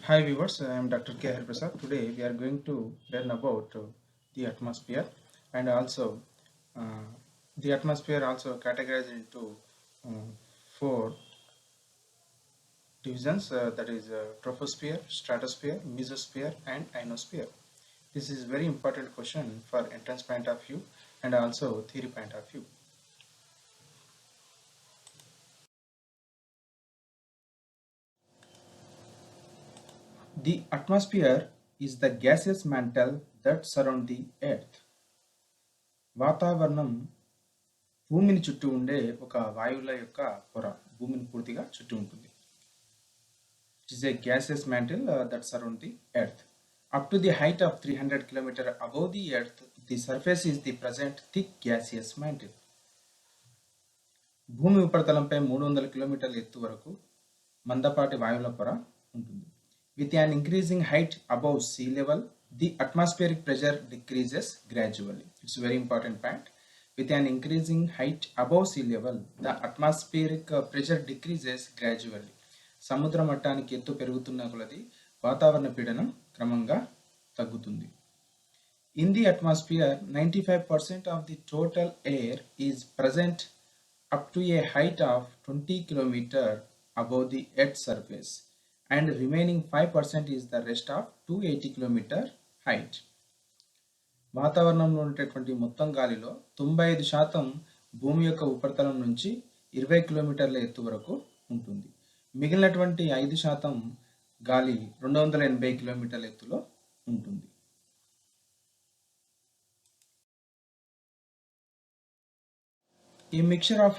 Hi viewers, I am Dr. K. Hariprasad. Today we are going to learn about the atmosphere and also uh, the atmosphere also categorized into uh, four divisions, that is troposphere, stratosphere, mesosphere and ionosphere. This is very important question for entrance point of view and also theory point of view. The atmosphere is the gaseous mantle that surround the earth. వాతావరణం భూమిని చుట్టూ ఉండే ఒక వాయువుల యొక్క పొర భూమిని పూర్తిగా చుట్టూ ఉంటుంది. It is a gaseous mantle that surround the earth. Up to the height of 300 km above the earth, the surface is the present thick gaseous mantle. భూమి ఉపరితలంపై 300 కిలోమీటర్ల ఎత్తు వరకు మందపాటి వాయువుల పొర ఉంటుంది. With an increasing height above sea level, the atmospheric pressure decreases gradually. It's a very important point. With an increasing height above sea level, the atmospheric pressure decreases gradually. సముద్ర మట్టానికి ఎత్తు పెరుగుతున్న కొలది వాతావరణ పీడనం క్రమంగా తగ్గుతుంది. In the atmosphere, 95% of the total air is present up to a height of 20 km above the Earth's surface, and remaining 5% is the rest of 280 km height. వాతావరణంలో ఉండేటువంటి మొత్తం గాలిలో 95% భూమి యొక్క ఉపరితలం నుంచి 20 కిలోమీటర్ల ఎత్తు వరకు ఉంటుంది. మిగిలినటువంటి 5% గాలి 280 కిలోమీటర్ల ఎత్తులో ఉంటుంది. A mixture of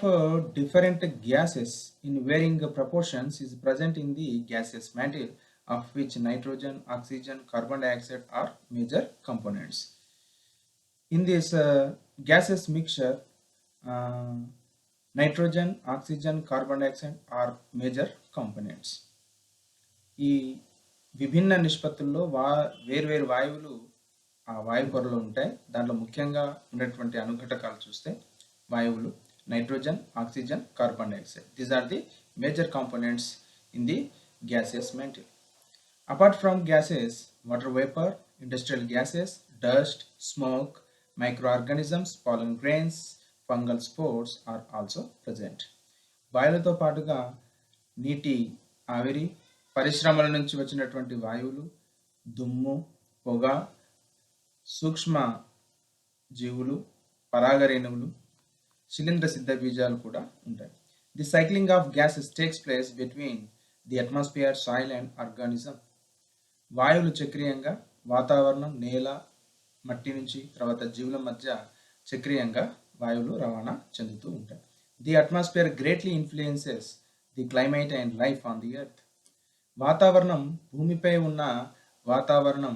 different gases in varying proportions is present in the gaseous mantle, of which nitrogen, oxygen, carbon dioxide are major components. In this gaseous mixture, uh, nitrogen, oxygen, carbon dioxide are major components. ఈ విభిన్న నిష్పత్తుల్లో వేర్వేరు వాయువులు ఆ వాయు పొరలో ఉంటాయి. దాంట్లో ముఖ్యంగా ఉన్నటువంటి అనుఘటకాలు చూస్తే వాయువులు nitrogen, oxygen, carbon dioxide. These are the major components in the gaseous mantle. Apart from gases, water vapor, industrial gases, dust, smoke, microorganisms, pollen grains, fungal spores are also present. వాయువులతో పాటుగా నీటి ఆవిరి, పరిశ్రమల నుంచి వచ్చినటువంటి వాయువులు, దుమ్ము, పొగ, సూక్ష్మ జీవులు, పరాగరేణువులు, శిలీంద్ర సిద్ధ బీజాలు కూడా ఉంటాయి. The cycling of gases takes place between the atmosphere, soil and organism. వాయువులు చక్రీయంగా వాతావరణం, నేల, మట్టి నుంచి తర్వాత జీవుల మధ్య చక్రీయంగా వాయువులు రవాణా చెందుతూ ఉంటాయి. The atmosphere greatly influences the climate and life on the earth. వాతావరణం భూమిపై ఉన్న వాతావరణం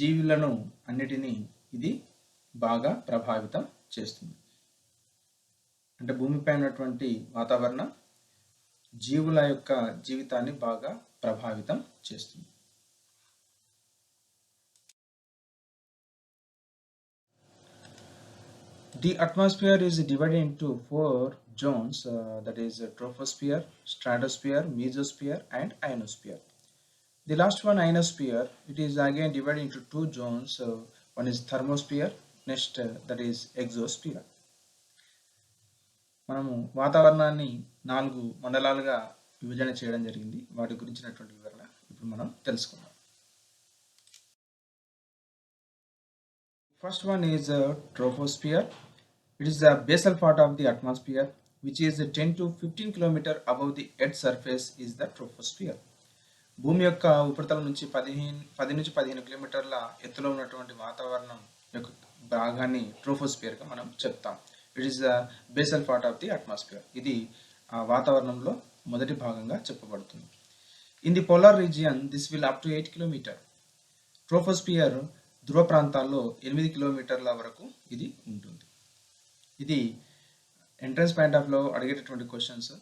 జీవులను అన్నిటినీ ఇది బాగా ప్రభావితం చేస్తుంది. అంటే భూమిపై ఉన్నటువంటి వాతావరణం జీవుల యొక్క జీవితాన్ని బాగా ప్రభావితం చేస్తుంది. The atmosphere is divided into four zones, that is troposphere, stratosphere, mesosphere and ionosphere. The last one, ionosphere, it is again divided into two zones. One is thermosphere, next that is exosphere. మనము వాతావరణాన్ని 4 మండలాలుగా విభజన చేయడం జరిగింది. వాటి గురించినటువంటి వివరణ ఇప్పుడు మనం తెలుసుకుందాం. First one is troposphere. It is the basal part of the atmosphere, which is 10 to 15 km above the Earth's surface is the troposphere. భూమి యొక్క ఉపరితలం నుంచి 10 నుంచి 15 కిలోమీటర్ల ఎత్తులో ఉన్నటువంటి వాతావరణం యొక్క భాగాన్ని ట్రోపోస్ఫియర్గా మనం చెప్తాం. It is the basal part of the atmosphere. ఇది వాతావరణంలో మొదటి భాగంగా చెప్పబడుతుంది. In the polar region this will up to 8 kilometre. Troposphere ధ్రువ ప్రాంతాల్లో 8 కిలోమీటర్ల వరకు ఇది ఉంటుంది. ఇది ఎంట్రన్స్ పాయింట్ ఆఫ్ లో అడిగేటటువంటి క్వశ్చన్స్,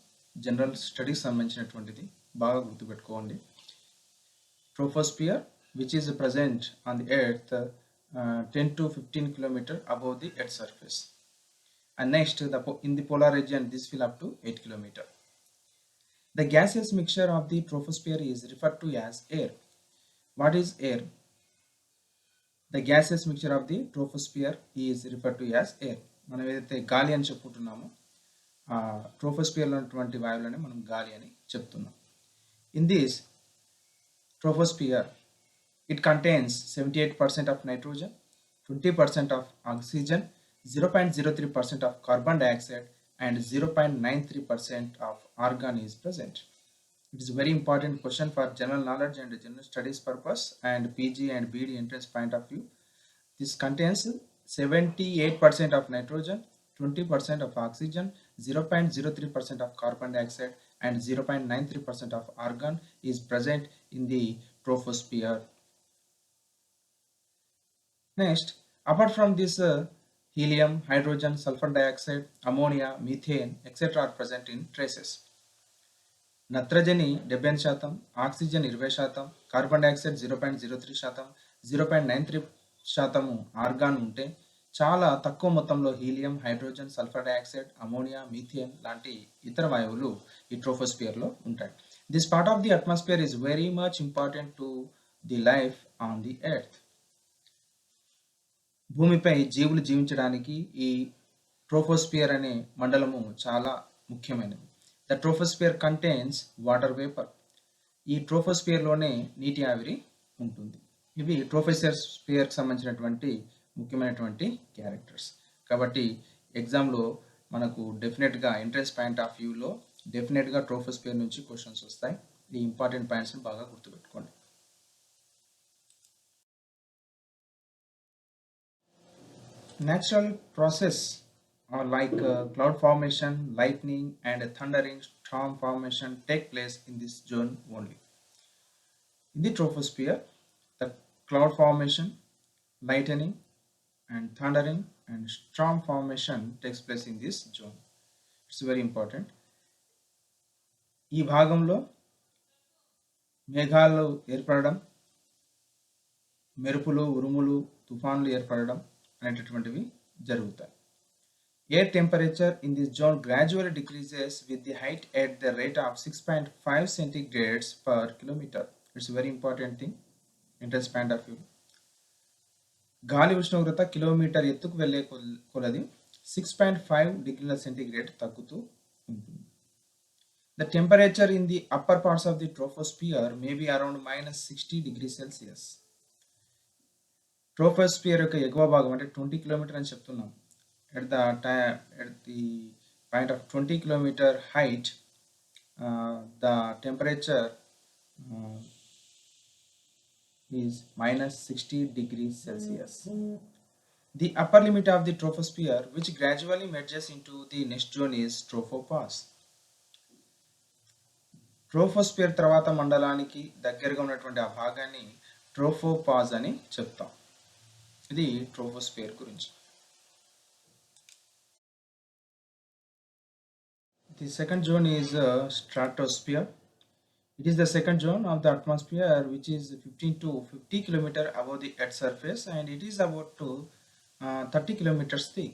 జనరల్ స్టడీస్ సంబంధించినటువంటిది, బాగా గుర్తుపెట్టుకోండి. Troposphere, which is present on the earth 10 to 15 km above the earth's surface, and next in the polar region this will up to 8 km. The gaseous mixture of the troposphere is referred to as air. What is air? The gaseous mixture of the troposphere is referred to as air. మనం ఏదైతే గాలి అని చెప్పుకుంటున్నామో ఆ ట్రోపోస్పియర్లో ఉన్నటువంటి వాయువులని మనం గాలి అని చెప్తున్నాం. In this troposphere, it contains 78% of nitrogen, 20% of oxygen, 0.03% of carbon dioxide, and 0.93% of argon is present. It is a very important question for general knowledge and general studies purpose and PG and BD entrance point of view. This contains 78% of nitrogen, 20% of oxygen, 0.03% of carbon dioxide, and 0.93% of argon is present in the troposphere. Next, apart from this, helium, hydrogen, sulfur dioxide, ammonia, methane, etc. are present in traces. నత్రజని 78%, oxygen 20%, carbon dioxide 0.03%, 0.93% organ ఉంటే చాలా తక్కువ మొత్తంలో helium, hydrogen, sulphur dioxide, ammonia, methane లాంటి ఇతర వాయువులు ఈ ట్రోపోస్పియర్లో ఉంటాయి. This part of the atmosphere is very much important to the life on the earth. భూమిపై జీవులు జీవించడానికి ఈ ట్రోపోస్పియర్ అనే మండలము చాలా ముఖ్యమైనది. The troposphere contains water vapor. ఈ ట్రోపోస్పియర్లోనే నీటి ఆవిరి ఉంటుంది. ఇవి ట్రోపోస్పియర్కి సంబంధించినటువంటి ముఖ్యమైనటువంటి క్యారెక్టర్స్. కాబట్టి ఎగ్జామ్లో మనకు డెఫినెట్గా ఎంట్రన్స్ పాయింట్ ఆఫ్ వ్యూలో డెఫినెట్గా ట్రోపోస్పియర్ నుంచి క్వశ్చన్స్ వస్తాయి. ఈ ఇంపార్టెంట్ పాయింట్స్ని బాగా గుర్తుపెట్టుకోండి. Natural process like cloud formation, lightning, and thundering storm formation take place in this zone only. In the troposphere, the cloud formation, lightning, and thundering and storm formation takes place in this zone. It's very important. ఈ భాగంలో మేఘాలు ఏర్పడడం, మెరుపులు, ఉరుములు, తుఫాన్లు ఏర్పడడం అనేటటువంటివి జరుగుతాయి. Air temperature in this zone gradually decreases with the height at the rate of 6.5 centigrades per kilometer. It's a very important thing. Interest point of view. గాలి ఉష్ణోగ్రత కిలోమీటర్ ఎత్తుకు వెళ్ళే కొలది 6.5 డిగ్రీల సెంటీగ్రేడ్ తగ్గుతూ ఉంటుంది. The temperature in the upper parts of the troposphere may be around -60 degrees Celsius. Troposphere యొక్క ఎగువ భాగం అంటే 20 కిలోమీటర్ అని చెప్తున్నాం. At the point of 20 kilometer height, the temperature is -60 degrees Celsius. The upper limit of the troposphere, which gradually merges into the next zone, is tropopause. Troposphere తర్వాత మండలానికి దగ్గరగా ఉన్నటువంటి ఆ భాగాన్ని ట్రోపోపాజ్ అని చెప్తాం. ఇది ట్రోపోస్పియర్ గురించి. The second zone is stratosphere. It is the second zone of the atmosphere which is 15 to 50 km above the Earth's surface and it is about to 30 kilometers thick.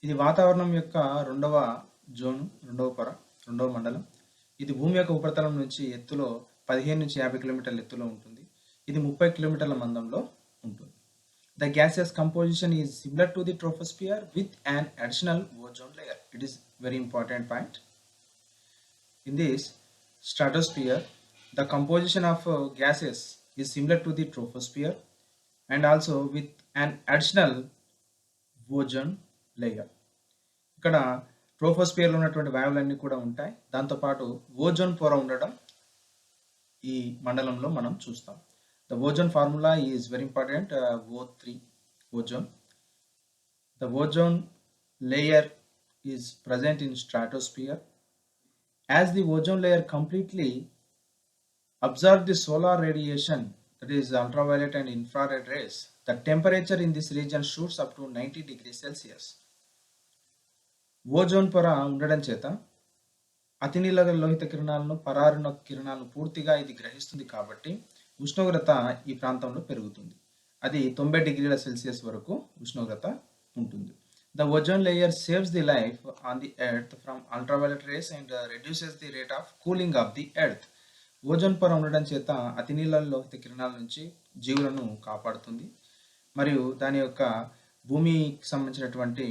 ఇది వాతావరణం యొక్క రెండవ జోన్, రెండవ పొర, రెండవ మండలం. ఇది భూమి యొక్క ఉపరితలం నుంచి ఎత్తులో 15 నుంచి 50 కిలోమీటర్ల ఎత్తులో ఉంటుంది. ఇది 30 కిలోమీటర్ల మందంలో ఉంటుంది. The gaseous composition is similar to the troposphere with an additional ozone layer. It is very important point. In this stratosphere, the composition of gases is similar to the troposphere and also with an additional ozone layer. ఇక్కడ ట్రోపోస్పియర్లో ఉన్నటువంటి వాయువులన్నీ కూడా ఉంటాయి. దాంతోపాటు ozone పొర ఉండడం ఈ మండలంలో మనం చూస్తాం. The ozone formula is very important, O3, ozone. The ozone layer is present in stratosphere. As the ozone layer completely absorbs the solar radiation, that is ultraviolet and infrared rays, the temperature in this region shoots up to 90 degrees Celsius. Ozone పొర ఉండడం చేత అతినీల లోహిత కిరణాలను, పరారుణ కిరణాలను పూర్తిగా ఇది గ్రహిస్తుంది కాబట్టి ఉష్ణోగ్రత ఈ ప్రాంతంలో పెరుగుతుంది. అది 90 డిగ్రీల సెల్సియస్ వరకు ఉష్ణోగ్రత ఉంటుంది. The ozone layer saves the life on the earth from ultraviolet rays and reduces the rate of cooling of the earth. Ozone పొర ఉండడం చేత అతి నీళ్ళ లోహిత కిరణాల నుంచి జీవులను కాపాడుతుంది మరియు దాని యొక్క భూమికి సంబంధించినటువంటి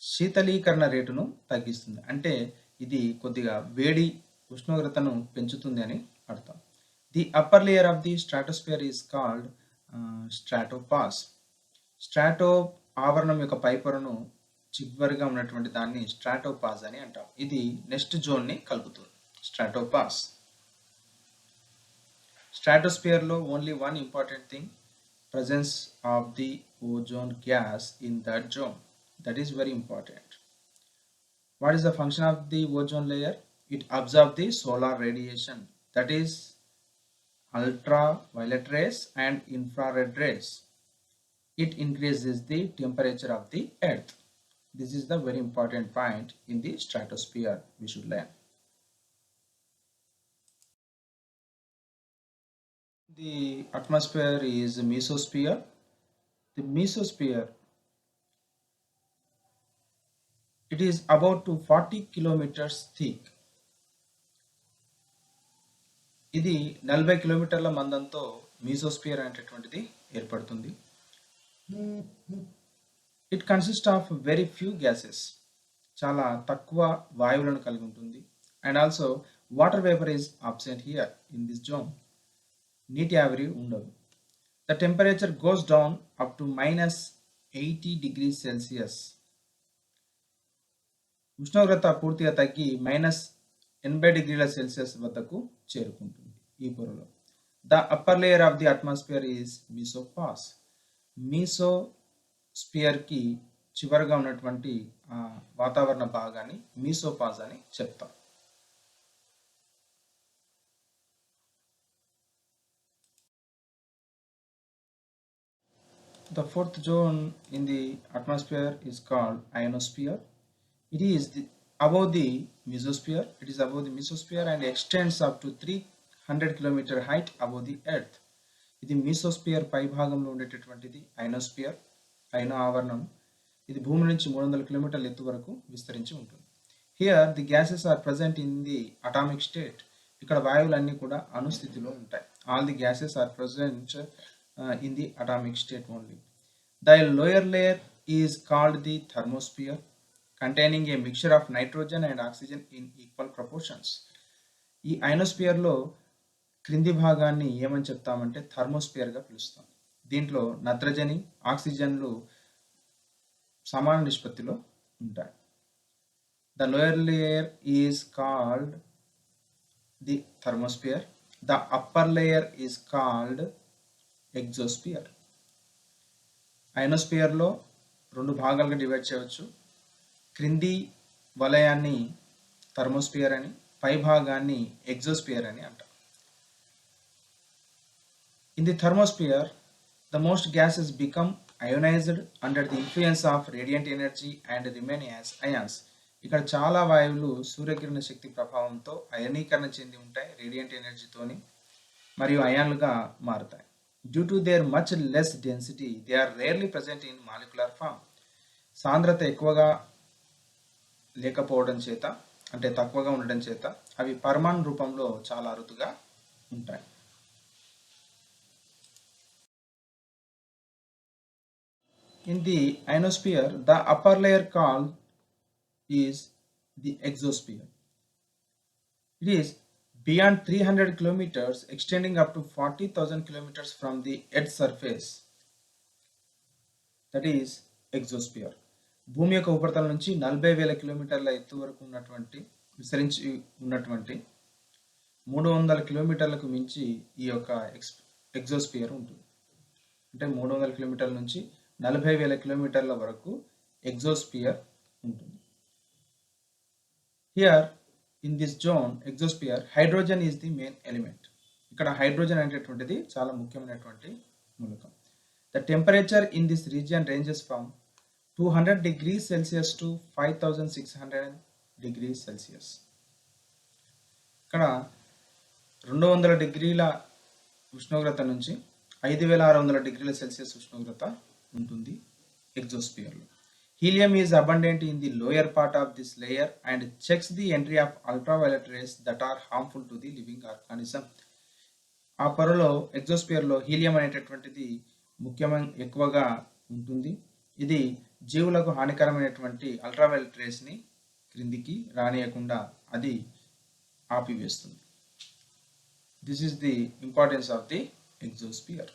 శీతలీకరణ రేటును తగ్గిస్తుంది. అంటే ఇది కొద్దిగా వేడి ఉష్ణోగ్రతను పెంచుతుంది అని అర్థం. The upper layer of the stratosphere is called stratopause. Strato ఆవరణం యొక్క పై పొరను చివరిగా ఉన్నటువంటి దాన్ని స్ట్రాటోపాస్ అని అంటాం. ఇది నెక్స్ట్ జోన్ని కలుపుతుంది. స్ట్రాటోపాస్. స్ట్రాటోస్ఫియర్లో only one important thing, presence of the ozone gas in that zone. That is very important. What is the function of the ozone layer? It absorbs the solar radiation, that is ultraviolet rays and infrared rays. It increases the temperature of the earth. This is the very important point in the stratosphere we should learn. The atmosphere is mesosphere. The mesosphere, it is about to 40 kilometers thick. ఇది 40 కిలోమీటర్ల మందంతో mesosphere అనేటటువంటిది ఏర్పడుతుంది. It consist of very few gases. చాలా తక్కువ వాయువులను కలిగి ఉంటుంది. And also water vapour is absent here in this zone. నీటి ఆవిరి ఉండదు. The temperature goes down up to -80 degrees Celsius. ఉష్ణోగ్రత పూర్తిగా తగ్గి -80 డిగ్రీల సెల్సియస్ వద్దకు చేరుకుంటుంది ఈ పొరలో. The upper layer of the atmosphere is mesopause. మీసోస్పియర్కి చివరగా ఉన్నటువంటి వాతావరణ భాగాన్ని మీసోపాస్ అని చెప్తాం. The fourth zone in the atmosphere is called ionosphere. It is above the mesosphere. It is above the mesosphere and extends up to 300 km height above the earth. ఇది mesosphere పై భాగంలో ఉండేటటువంటిది ionosphere, ఐనో ఆవరణం. ఇది భూమి నుంచి 300 కిలోమీటర్ల ఎత్తు వరకు విస్తరించి ఉంటుంది. Here the gases are present in the atomic state. ఇక్కడ వాయువులన్నీ కూడా అణుస్థితిలో ఉంటాయి. All the gases are present in the atomic state only. The lower layer is called the thermosphere, containing a mixture of nitrogen and oxygen in equal proportions. ఈ ఐనోస్పియర్లో క్రింది భాగాన్ని ఏమని చెప్తామంటే థర్మోస్పియర్గా పిలుస్తాం. దీంట్లో నత్రజని, ఆక్సిజన్లు సమాన నిష్పత్తిలో ఉంటాయి. The lower layer is called the thermosphere. The upper layer is called exosphere. ఐనోస్పియర్లో 2 భాగాలుగా డివైడ్ చేయవచ్చు. క్రింది వలయాన్ని థర్మోస్పియర్ అని, పై భాగాన్ని ఎగ్జోస్పియర్ అని అంటారు. In the thermosphere the most gases become ionised under the influence of radiant energy and remain as ions. ఇక్కడ చాలా వాయువులు సూర్యకిరణ శక్తి ప్రభావంతో అయనీకరణ చెంది ఉంటాయి రేడియంట్ ఎనర్జీతోని, మరియు అయాన్లుగా మారుతాయి. Due to their much less density, they are rarely present in molecular form. సాంద్రత ఎక్కువగా లేకపోవడం చేత, అంటే తక్కువగా ఉండడం చేత అవి పరమాణు రూపంలో చాలా అరుదుగా ఉంటాయి. In the ionosphere, the upper layer called is the exosphere. It is beyond 300 kilometers, extending up to 40,000 kilometers from the Earth's surface. That is exosphere. భూమి యొక్క ఉపరితలం నుంచి 40,000 కిలోమీటర్ల ఎత్తు వరకు ఉన్నటువంటి విస్తరించి ఉన్నటువంటి 300 కిలోమీటర్లకు మించి ఈ యొక్క ఎగ్జోస్పియర్ ఉంటుంది. అంటే 300 కిలోమీటర్ల నుంచి 40,000 కిలోమీటర్ల వరకు ఎగ్జోస్పియర్ ఉంటుంది. Here in this zone exosphere hydrogen is the main element. ఇక్కడ హైడ్రోజన్ అనేటటువంటిది చాలా ముఖ్యమైనటువంటి మూలకం. The temperature in this region ranges from 200 degrees Celsius to 5,600 degrees Celsius. ఇక్కడ 200 డిగ్రీల ఉష్ణోగ్రత నుంచి 5,600 డిగ్రీల సెల్సియస్ ఉష్ణోగ్రత ఉంటుంది. exosphere. Helium is abundant in the lower part of this layer and checks the entry of ultraviolet rays that are harmful to the living organism. ఆ పొరలో ఎగ్జోస్పియర్లో helium అనేటటువంటిది ముఖ్యమైన ఎక్కువగా ఉంటుంది. ఇది జీవులకు హానికరమైనటువంటి అల్ట్రావైలెట్ రేస్ని క్రిందికి రానియకుండా అది ఆపివేస్తుంది. This is the importance of the exosphere.